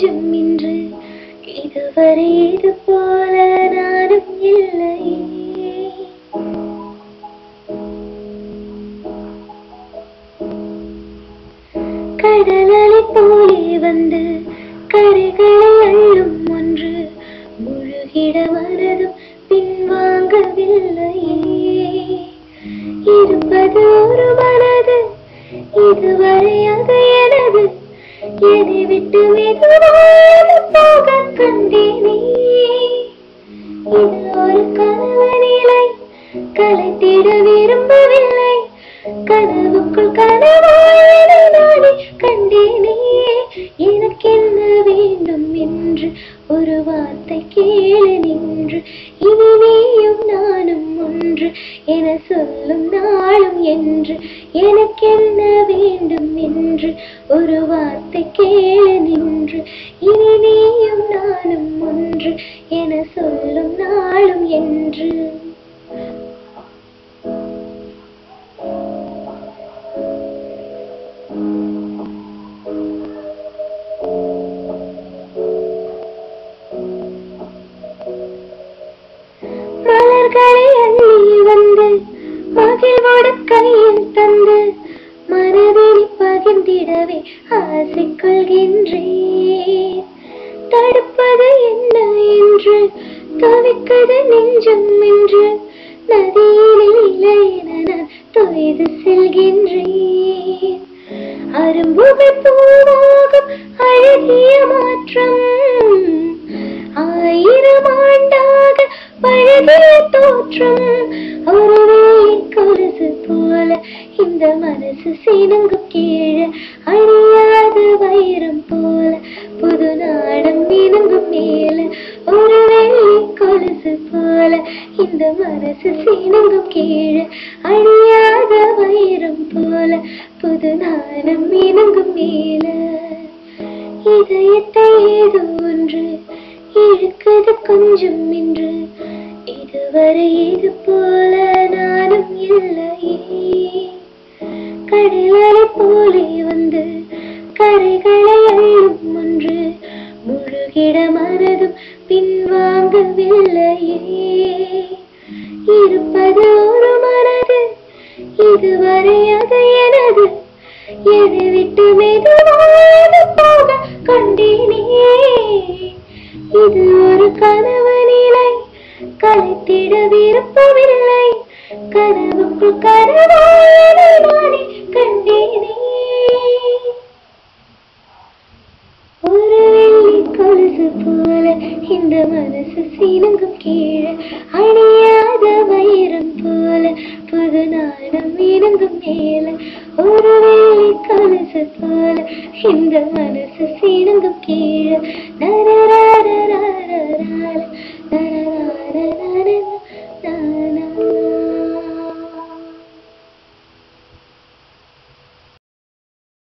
நெஞ்சும் இன்று இதுவரை இது போல நானும் இல்லை. கடலலை போலே வந்து கரைகளை அள்ளும் ஒன்று முழுகிட மனதும் பின்வாங்கவில்லை. இருப்பது ஒரு மனது இதுவரை அது எனது, என்னை விட்டு மெதுவாக போக கண்டேனே. இது ஒரு கனவு நிலை, கலைத்திட விரும்பவில்லை. கனவுக்குள் கனவாய் நானே கண்டேனே. எனக்கு என்ன வேண்டும் என்று ஒரு வார்த்தை கேளு நின்று, இனி நீயும் நானும் ஒன்று என சொல்லும் நாளும் என்று. எனக்கு என்ன வேண்டும் என்று ஒரு வார்த்தை கேளு நின்று, இனி நீயும் நானும் ஒன்று என சொல்லும் நாளும் என்று. மலர்களை அள்ளி வந்து மகிழ்வோடு கையில் தந்து மனதில் பகிர்ந்திடவே ஆசை கொள்கின்றேன். தடுப்பது என்ன என்று தவிக்கது நெஞ்சம் என்று, நதியில் இல்லை என நான் தொய்து செல்கின்றேன். அரும்புகை பூவாகும் அழகிய மாற்றம், ஆயிரம் ஆண்டாக பழகிய தோற்றம். ஒரு கொலுசு போல இந்த மனசு சினுங்கும் கீழே, அழியாத வைரம் போல புது நாடம் இணங்கும் மேல. ஒரு வெள்ளி கொலுசு போல இந்த மனசு சினுங்கும் கீழே, அழியாத வைரம் போல புது நாடம் இணங்கும் மேல. இதயத்தை ஏதோ ஒன்று இழுக்குது கொஞ்சம் என்று, இதுவரை இது போல நானும் இல்லையே. கடலலை போலே வந்து கரைகளை அள்ளும் ஒன்று முழுகிட மனதும் பின்வாங்கவில்லையே. இருப்பது ஒரு மனது இதுவரை அது எனது, என்னை விட்டு மெதுவாக போக கண்டேனே. இது ஒரு கனவு நிலை, கலைத்திட விருப்பமில்லை. கனவுக்குள் கனவாய் நானே கண்டேனே. ஒரு வெள்ளி கொலுசு போல இந்த மனசு சினுங்கும் கீழே, அணியாத வைரம் போல புது நாடம் இணங்கும் மேல. ஒரு வெள்ளி கொலுசு போல இந்த மனசு சினுங்கும் கீழே, நரரரரரா